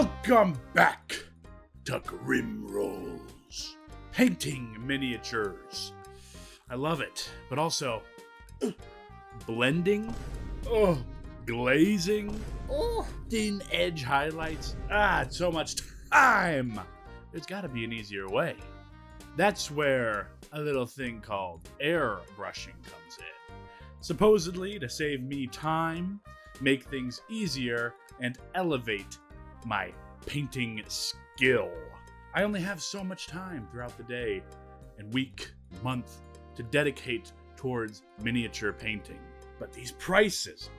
Welcome back to Grim Rolls. Painting miniatures. I love it, but also blending, glazing, thin edge highlights. It's so much time. There's got to be an easier way. That's where a little thing called airbrushing comes in. Supposedly to save me time, make things easier, and elevate my painting skill. I only have so much time throughout the day and week, month to dedicate towards miniature painting. But these prices,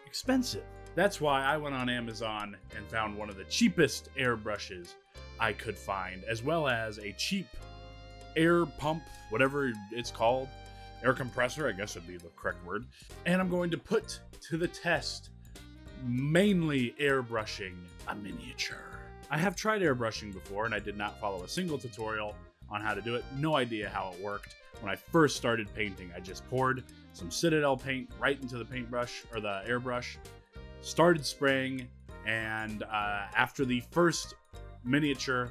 expensive. That's why I went on Amazon and found one of the cheapest airbrushes I could find, as well as a cheap air pump, whatever it's called, air compressor, I guess would be the correct word. And I'm going to put to the test mainly airbrushing a miniature. I have tried airbrushing before and I did not follow a single tutorial on how to do it. No idea how it worked. When I first started painting, I just poured some Zenithal paint right into the paintbrush or the airbrush, started spraying, and after the first miniature,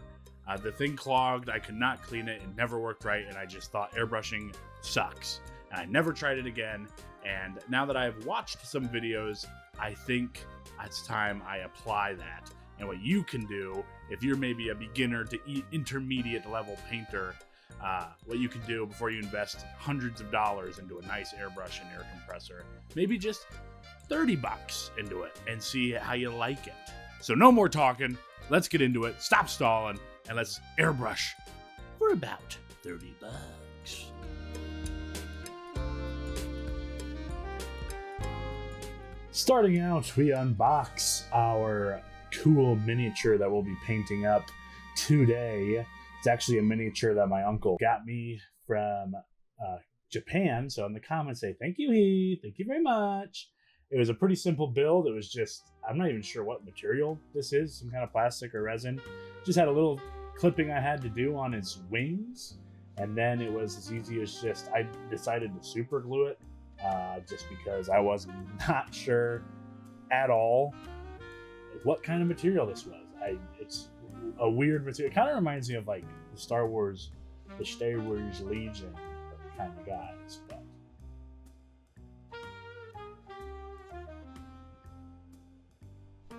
the thing clogged. I could not clean it. It never worked right, and I just thought airbrushing sucks. And I never tried it again. And now that I've watched some videos, I think it's time I apply that. And what you can do, if you're maybe a beginner to intermediate level painter, what you can do before you invest hundreds of dollars into a nice airbrush and air compressor, maybe just $30 into it and see how you like it. So no more talking. Let's get into it. Stop stalling and let's airbrush for about $30. Starting out, we unbox our cool miniature that we'll be painting up today. It's actually a miniature that my uncle got me from Japan. So in the comments, say, thank you, Heath. Thank you very much. It was a pretty simple build. It was just, I'm not even sure what material this is, some kind of plastic or resin. Just had a little clipping I had to do on its wings. And then it was as easy as just, I decided to super glue it. Just because I was not sure at all what kind of material this was. It's a weird material. It kind of reminds me of like the Star Wars Legion kind of guys. But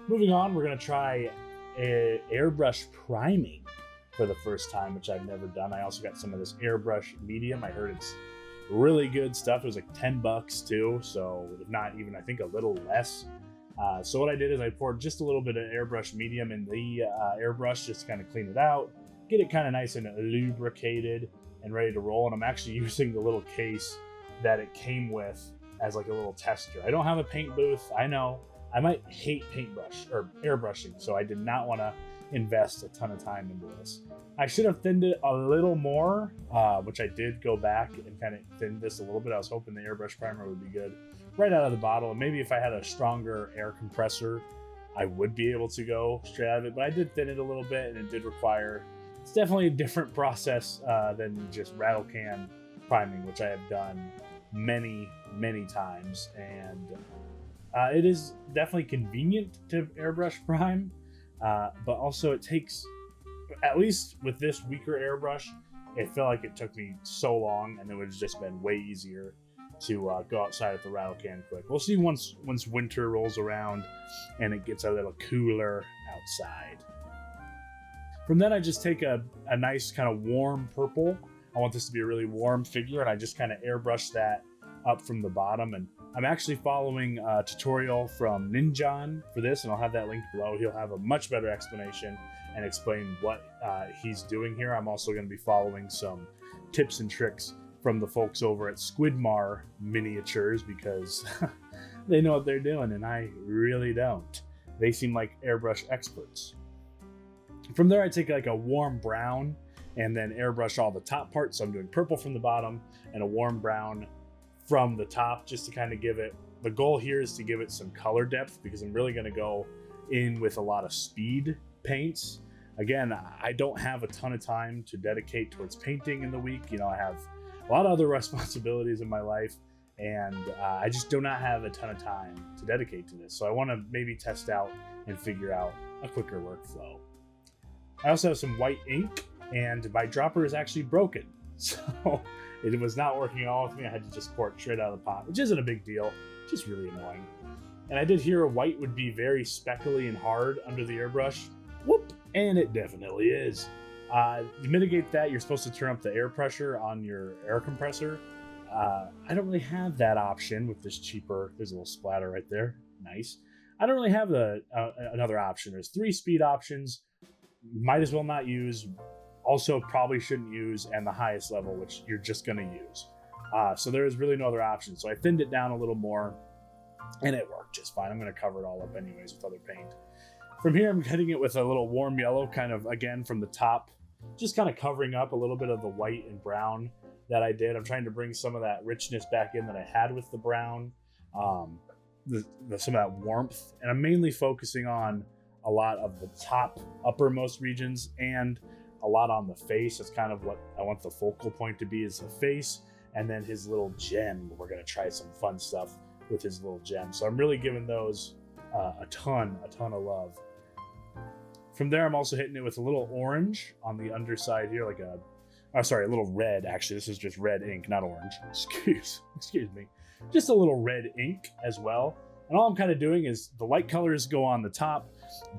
moving on, we're going to try airbrush priming for the first time, which I've never done. I also got some of this airbrush medium. I heard it's really good stuff. It was like $10 too, so if not even, I think a little less. So what I did is I poured just a little bit of airbrush medium in the airbrush just to kind of clean it out, get it kind of nice and lubricated and ready to roll. And I'm actually using the little case that it came with as like a little tester. I don't have a paint booth. I know I might hate paintbrush or airbrushing, so I did not want to invest a ton of time into this. I should have thinned it a little more, which I did go back and kind of thin this a little bit. I was hoping the airbrush primer would be good right out of the bottle, and maybe if I had a stronger air compressor, I would be able to go straight out of it, but I did thin it a little bit, and it did require, it's definitely a different process than just rattle can priming, which I have done many times, and it is definitely convenient to airbrush prime, but also it takes, at least with this weaker airbrush, it felt like it took me so long, and it would have just been way easier to go outside with the rattle can quick. We'll see once winter rolls around and it gets a little cooler outside. From then I just take a nice kind of warm purple. I want this to be a really warm figure, and I just kind of airbrush that up from the bottom. And I'm actually following a tutorial from Ninjan for this, and I'll have that linked below. He'll have a much better explanation and explain what he's doing here. I'm also going to be following some tips and tricks from the folks over at Squidmar Miniatures, because they know what they're doing and I really don't. They seem like airbrush experts. From there I take like a warm brown and then airbrush all the top parts. So I'm doing purple from the bottom and a warm brown from the top, just to kind of give it, the goal here is to give it some color depth, because I'm really going to go in with a lot of speed paints. Again, I don't have a ton of time to dedicate towards painting in the week. You know, I have a lot of other responsibilities in my life, and I just do not have a ton of time to dedicate to this. So I want to maybe test out and figure out a quicker workflow. I also have some white ink, and my dropper is actually broken. So it was not working at all with me. I had to just pour it straight out of the pot, which isn't a big deal, just really annoying. And I did hear white would be very speckly and hard under the airbrush. Whoop! And it definitely is. To mitigate that, you're supposed to turn up the air pressure on your air compressor. I don't really have that option with this cheaper. There's a little splatter right there. Nice. I don't really have another option. There's 3 speed options. Might as well not use. Also, probably shouldn't use, and the highest level, which you're just going to use. So there is really no other option. So I thinned it down a little more, and it worked just fine. I'm going to cover it all up anyways with other paint. From here, I'm hitting it with a little warm yellow, kind of, again, from the top, just kind of covering up a little bit of the white and brown that I did. I'm trying to bring some of that richness back in that I had with the brown, some of that warmth. And I'm mainly focusing on a lot of the top uppermost regions and a lot on the face. That's kind of what I want the focal point to be, is the face, and then his little gem. We're going to try some fun stuff with his little gem. So I'm really giving those a ton of love. From there, I'm also hitting it with a little orange on the underside here, like a little red. Actually, this is just red ink, not orange. Excuse me. Just a little red ink as well. And all I'm kind of doing is the light colors go on the top,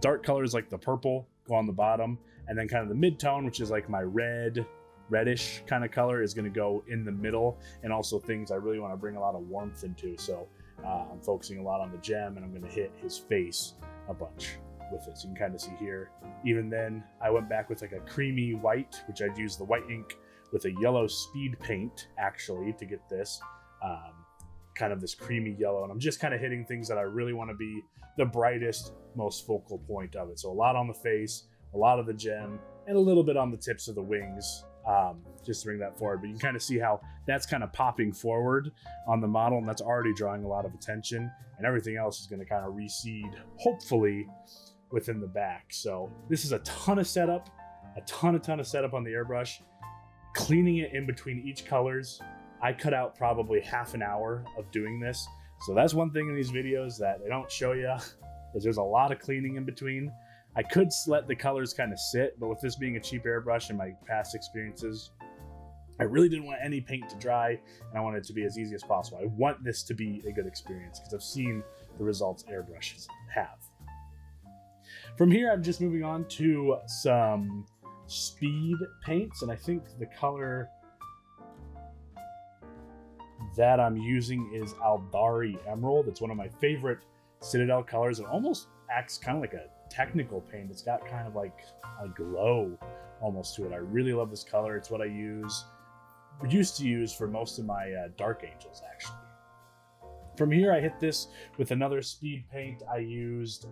dark colors like the purple go on the bottom, and then kind of the mid-tone, which is like my reddish kind of color, is going to go in the middle, and also things I really want to bring a lot of warmth into. So I'm focusing a lot on the gem, and I'm going to hit his face a bunch with it. So you can kind of see here. Even then, I went back with like a creamy white, which I'd use the white ink with a yellow speed paint actually to get this kind of this creamy yellow. And I'm just kind of hitting things that I really want to be the brightest, most focal point of it. So a lot on the face, a lot of the gem, and a little bit on the tips of the wings, just to bring that forward. But you can kind of see how that's kind of popping forward on the model, and that's already drawing a lot of attention, and everything else is going to kind of recede, hopefully, within the back. So this is a ton of setup, a ton of setup on the airbrush, cleaning it in between each colors. I cut out probably half an hour of doing this. So that's one thing in these videos that they don't show you, is there's a lot of cleaning in between. I could let the colors kind of sit, but with this being a cheap airbrush and my past experiences, I really didn't want any paint to dry, and I wanted it to be as easy as possible. I want this to be a good experience because I've seen the results airbrushes have. From here, I'm just moving on to some speed paints, and I think the color that I'm using is Aldari Emerald. It's one of my favorite Citadel colors. It almost acts kind of like a technical paint. It's got kind of like a glow almost to it. I really love this color. It's what I used to use for most of my Dark Angels, actually. From here, I hit this with another speed paint. I used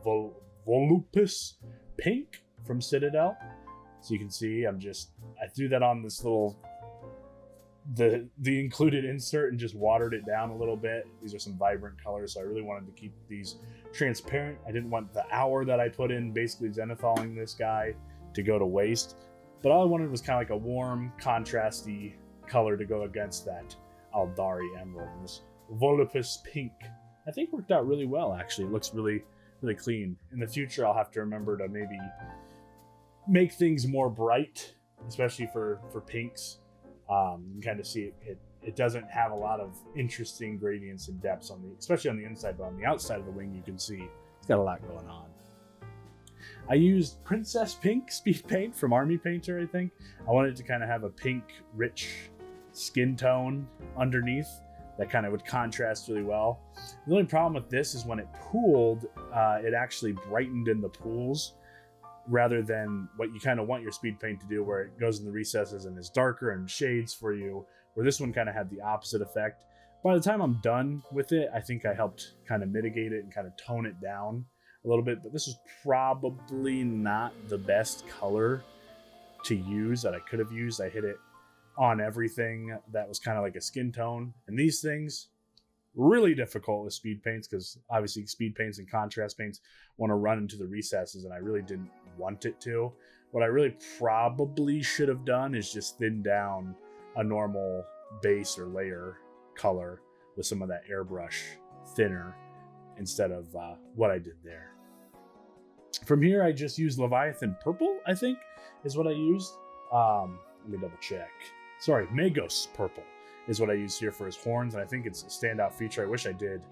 Volupus Pink from Citadel. So you can see I threw that on this little, the included insert, and just watered it down a little bit. These are some vibrant colors, so I really wanted to keep these transparent. I didn't want the hour that I put in basically zenithaling this guy to go to waste. But all I wanted was kind of like a warm, contrasty color to go against that Aldari Emerald. And this Volupus Pink, I think, worked out really well, actually. It looks really, really clean. In the future, I'll have to remember to maybe make things more bright, especially for pinks. You can kind of see it doesn't have a lot of interesting gradients and depths especially on the inside, but on the outside of the wing, you can see it's got a lot going on. I used Princess Pink speed paint from Army Painter, I think. I wanted to kind of have a pink, rich skin tone underneath that kind of would contrast really well. The only problem with this is when it pooled, it actually brightened in the pools rather than what you kind of want your speed paint to do, where it goes in the recesses and is darker and shades for you, where this one kind of had the opposite effect. By the time I'm done with it, I think I helped kind of mitigate it and kind of tone it down a little bit, but this is probably not the best color to use that I could have used. I hit it on everything that was kind of like a skin tone, and these things really difficult with speed paints, because obviously speed paints and contrast paints want to run into the recesses, and I really didn't want it to. What I really probably should have done is just thin down a normal base or layer color with some of that airbrush thinner instead of what I did there. From here, I just used Leviathan Purple, I think is what I used. Let me double check. Sorry, Magos Purple is what I used here for his horns, and I think it's a standout feature. I wish I did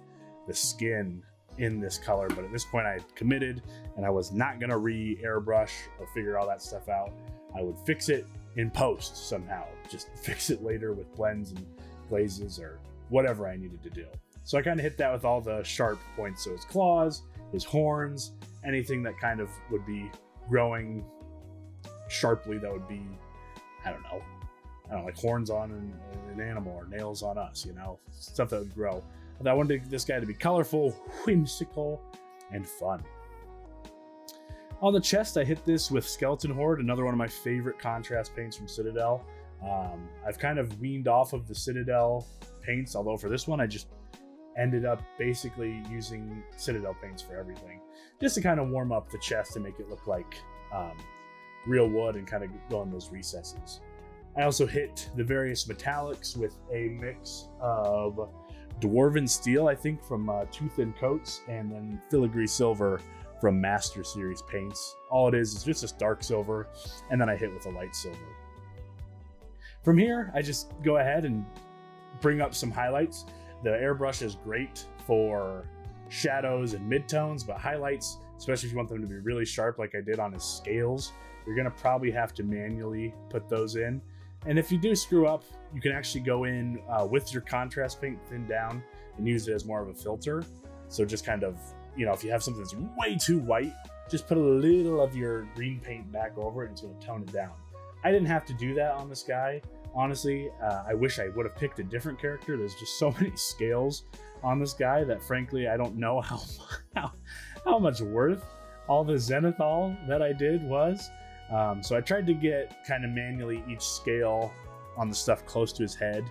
the skin in this color, but at this point I had committed and I was not gonna re-airbrush or figure all that stuff out. I would fix it in post somehow, just fix it later with blends and glazes or whatever I needed to do. So I kind of hit that with all the sharp points. So his claws, his horns, anything that kind of would be growing sharply that would be, I don't know, like horns on an animal or nails on us, stuff that would grow. But I wanted this guy to be colorful, whimsical, and fun. On the chest, I hit this with Skeleton Horde, another one of my favorite contrast paints from Citadel. I've kind of weaned off of the Citadel paints, although for this one, I just ended up basically using Citadel paints for everything, just to kind of warm up the chest and make it look like real wood and kind of go in those recesses. I also hit the various metallics with a mix of Dwarven Steel, I think, from Two Thin Coats, and then Filigree Silver from Master Series paints. All it is just this dark silver, and then I hit with a light silver. From here, I just go ahead and bring up some highlights. The airbrush is great for shadows and midtones, but highlights, especially if you want them to be really sharp like I did on his scales, you're gonna probably have to manually put those in. And if you do screw up, you can actually go in with your contrast paint thin down and use it as more of a filter. So just kind of, if you have something that's way too white, just put a little of your green paint back over it and it's gonna tone it down. I didn't have to do that on this guy. Honestly, I wish I would have picked a different character. There's just so many scales on this guy that frankly, I don't know how much worth all the Zenithal that I did was. So I tried to get kind of manually each scale on the stuff close to his head.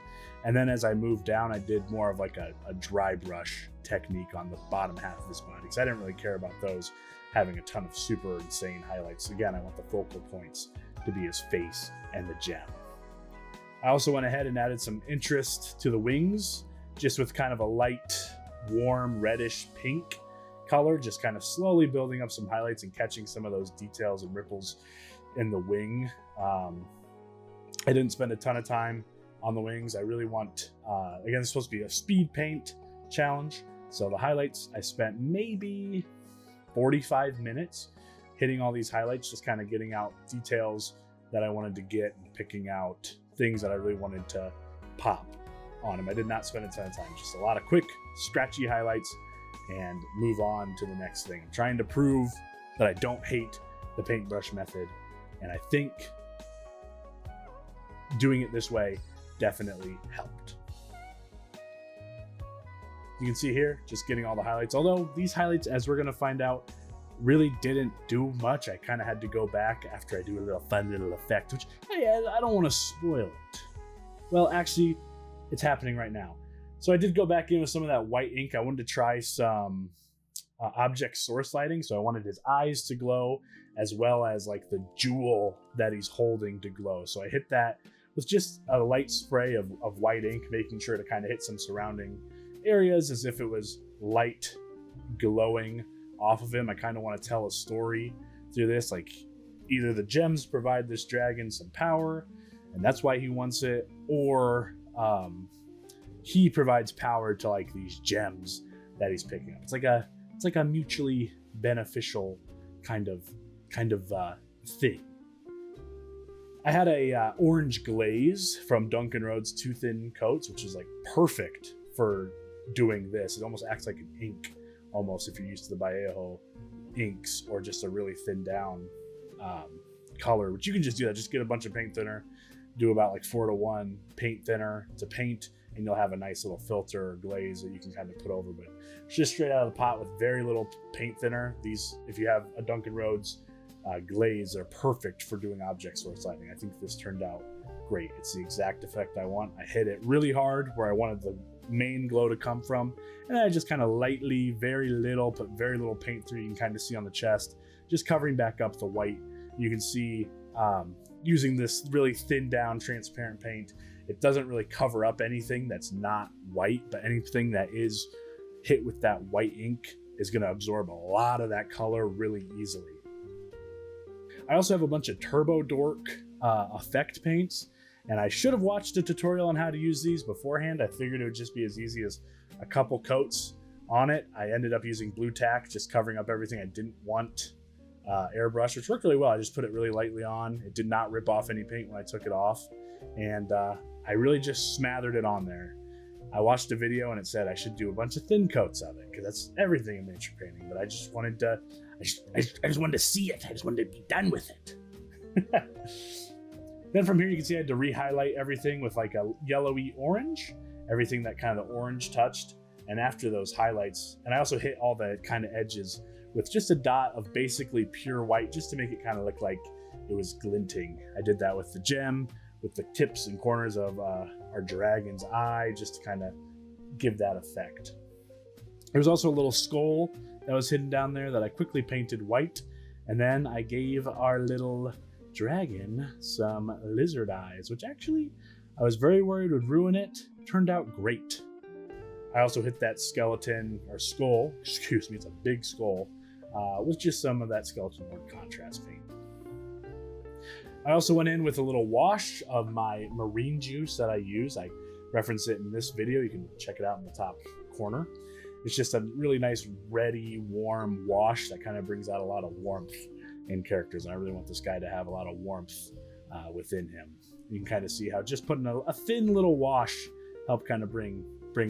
And then as I moved down, I did more of like a dry brush technique on the bottom half of his body, because I didn't really care about those having a ton of super insane highlights. Again, I want the focal points to be his face and the gem. I also went ahead and added some interest to the wings, just with kind of a light, warm, reddish pink color, just kind of slowly building up some highlights and catching some of those details and ripples in the wing. I didn't spend a ton of time on the wings. I really want, again, it's supposed to be a speed paint challenge. So the highlights, I spent maybe 45 minutes hitting all these highlights, just kind of getting out details that I wanted to get and picking out things that I really wanted to pop on him. I did not spend a ton of time, just a lot of quick, scratchy highlights and move on to the next thing. I'm trying to prove that I don't hate the paintbrush method, and I think doing it this way definitely helped. You can see here, just getting all the highlights, although these highlights, as we're going to find out, really didn't do much. I kind of had to go back after I do a little fun little effect, which, hey, I don't want to spoil it. Well, actually, it's happening right now. So I did go back in with some of that white ink. I wanted to try some object source lighting. So I wanted his eyes to glow, as well as like the jewel that he's holding to glow. So I hit that with just a light spray of white ink, making sure to kind of hit some surrounding areas as if it was light glowing off of him. I kind of want to tell a story through this, like either the gems provide this dragon some power and that's why he wants it, or he provides power to like these gems that he's picking up. It's like a mutually beneficial kind of thing. I had a orange glaze from Duncan Road's Two Thin Coats, which is like perfect for doing this. It almost acts like an ink, almost, if you're used to the Vallejo inks or just a really thin down color, which you can just do that. Just get a bunch of paint thinner, do about like 4:1 paint thinner to paint, and you'll have a nice little filter or glaze that you can kind of put over. But it's just straight out of the pot with very little paint thinner. These, if you have a Duncan Roads glaze, are perfect for doing object source lighting. I think this turned out great. It's the exact effect I want. I hit it really hard where I wanted the main glow to come from, and I just kind of lightly, put very little paint through. You can kind of see on the chest, just covering back up the white. You can see using this really thin down transparent paint, It doesn't really cover up anything that's not white, but anything that is hit with that white ink is going to absorb a lot of that color really easily. I also have a bunch of Turbo Dork effect paints, and I should have watched a tutorial on how to use these beforehand. I figured it would just be as easy as a couple coats on it. I ended up using blue tack, just covering up everything I didn't want airbrush, which worked really well. I just put it really lightly on. It did not rip off any paint when I took it off, and I really just smothered it on there. I watched a video and it said I should do a bunch of thin coats of it, because that's everything in miniature painting, but I just wanted to I just wanted to see it. I just wanted to be done with it. Then from here you can see I had to re-highlight everything with like a yellowy orange, everything that kind of orange touched. And after those highlights, and I also hit all the kind of edges with just a dot of basically pure white, just to make it kind of look like it was glinting. I did that with the gem, with the tips and corners of our dragon's eye, just to kind of give that effect. There was also a little skull that was hidden down there that I quickly painted white, and then I gave our little dragon some lizard eyes, which actually I was very worried would ruin it. Turned out great. I also hit that skeleton, or skull, excuse me, it's a big skull, with just some of that skeleton board contrast paint. I also went in with a little wash of my marine juice that I use. I reference it in this video. You can check it out in the top corner. It's just a really nice, reddy, warm wash that kind of brings out a lot of warmth in characters. And I really want this guy to have a lot of warmth within him. You can kind of see how just putting a thin little wash helped kind of bring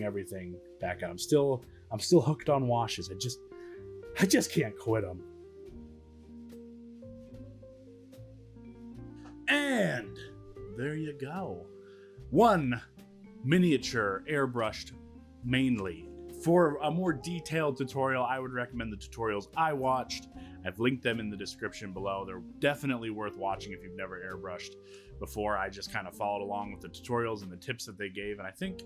everything back out. I'm still hooked on washes. I just can't quit them. And there you go. One miniature airbrushed mainly. For a more detailed tutorial, I would recommend the tutorials I watched. I've linked them in the description below. They're definitely worth watching if you've never airbrushed before. I just kind of followed along with the tutorials and the tips that they gave, and I think,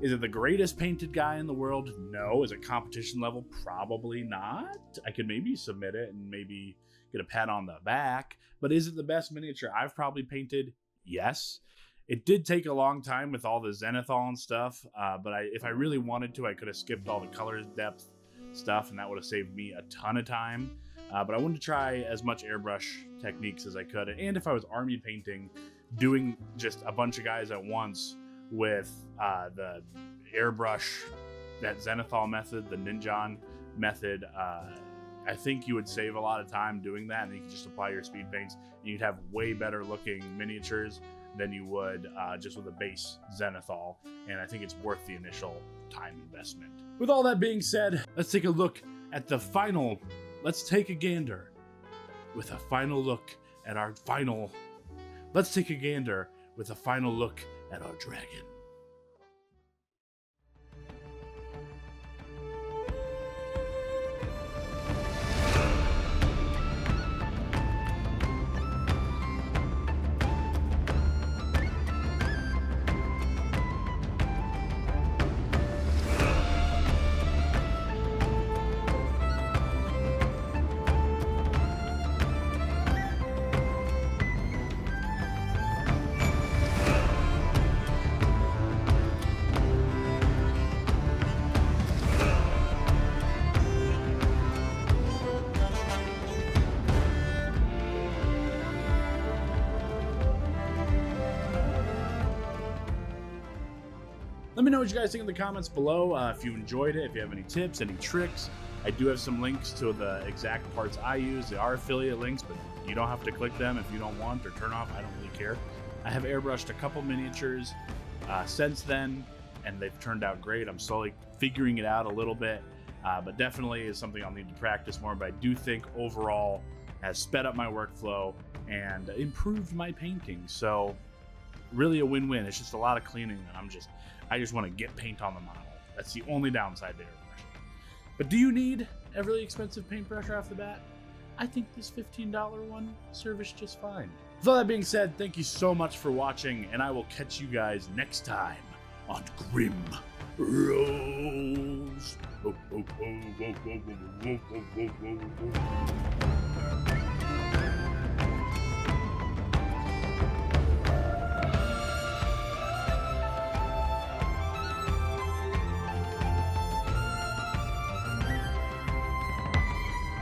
is it the greatest painted guy in the world? No. Is it competition level? Probably not. I could maybe submit it and maybe get a pat on the back, but is it the best miniature I've probably painted? Yes. It did take a long time with all the Zenithal and stuff, but if I really wanted to, I could have skipped all the color depth stuff, and that would have saved me a ton of time. But I wanted to try as much airbrush techniques as I could, and if I was army painting, doing just a bunch of guys at once with the airbrush, that Zenithal method, the Ninja method, I think you would save a lot of time doing that, and you could just apply your speed paints, and you'd have way better looking miniatures than you would just with a base Zenithal, and I think it's worth the initial time investment. With all that being said, let's take a look at the final. Let's take a gander with a final look at our final. Let's take a gander with a final look at our dragon. Let me know what you guys think in the comments below. If you enjoyed it, if you have any tips, any tricks. I do have some links to the exact parts I use. They are affiliate links, but you don't have to click them if you don't want or turn off. I don't really care. I have airbrushed a couple miniatures since then, and they've turned out great. I'm slowly figuring it out a little bit, but definitely is something I'll need to practice more. But I do think overall has sped up my workflow and improved my painting. So really a win-win. It's just a lot of cleaning, and I just want to get paint on the model. That's the only downside to airbrushing. But do you need a really expensive paintbrush off the bat? I think this $15 one serves just fine. With all that being said, thank you so much for watching, and I will catch you guys next time on Grim Rose.